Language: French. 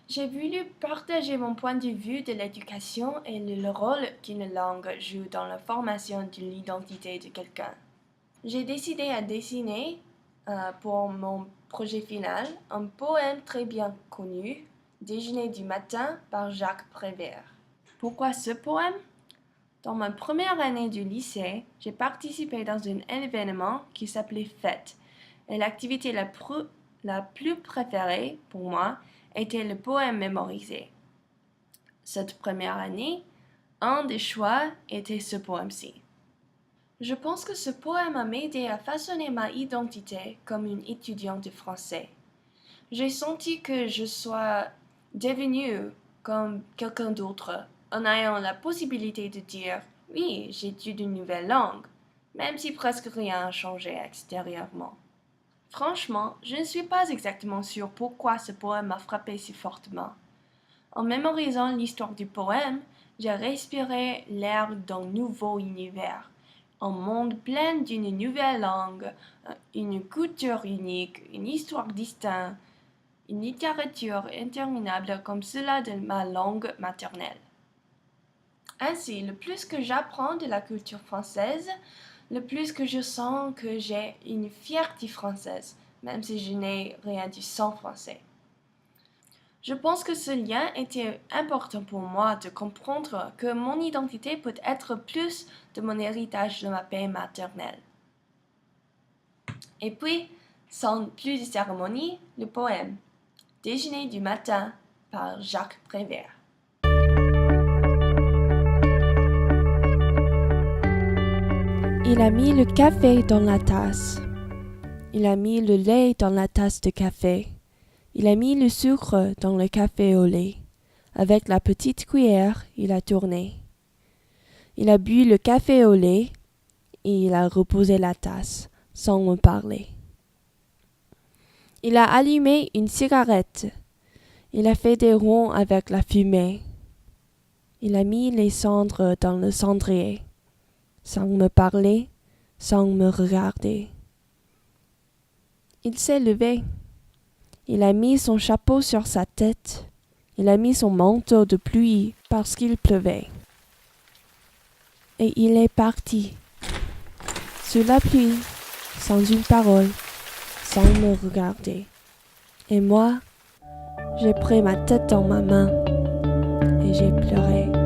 J'ai voulu partager mon point de vue de l'éducation et le rôle qu'une langue joue dans la formation de l'identité de quelqu'un. J'ai décidé à dessiner pour mon projet final un poème très bien connu, Déjeuner du matin par Jacques Prévert. Pourquoi ce poème? Dans ma première année du lycée, j'ai participé dans un événement qui s'appelait Fête, et l'activité la plus préférée pour moi était le poème mémorisé. Cette première année, un des choix était ce poème-ci. Je pense que ce poème a m'aidé à façonner ma identité comme une étudiante de français. J'ai senti que je sois devenue comme quelqu'un d'autre en ayant la possibilité de dire oui, j'étudie une nouvelle langue, même si presque rien a changé extérieurement. Franchement, je ne suis pas exactement sûre pourquoi ce poème m'a frappé si fortement. En mémorisant l'histoire du poème, j'ai respiré l'air d'un nouveau univers, un monde plein d'une nouvelle langue, une culture unique, une histoire distincte, une littérature interminable comme cela de ma langue maternelle. Ainsi, le plus que j'apprends de la culture française, le plus que je sens que j'ai une fierté française, même si je n'ai rien du sang français. Je pense que ce lien était important pour moi de comprendre que mon identité peut être plus de mon héritage de ma paix maternelle. Et puis, sans plus de cérémonie, le poème Déjeuner du matin par Jacques Prévert. Il a mis le café dans la tasse. Il a mis le lait dans la tasse de café. Il a mis le sucre dans le café au lait. Avec la petite cuillère, il a tourné. Il a bu le café au lait et il a reposé la tasse sans me parler. Il a allumé une cigarette. Il a fait des ronds avec la fumée. Il a mis les cendres dans le cendrier, sans me parler, sans me regarder. Il s'est levé. Il a mis son chapeau sur sa tête. Il a mis son manteau de pluie parce qu'il pleuvait. Et il est parti, sous la pluie, sans une parole, sans me regarder. Et moi, j'ai pris ma tête dans ma main et j'ai pleuré.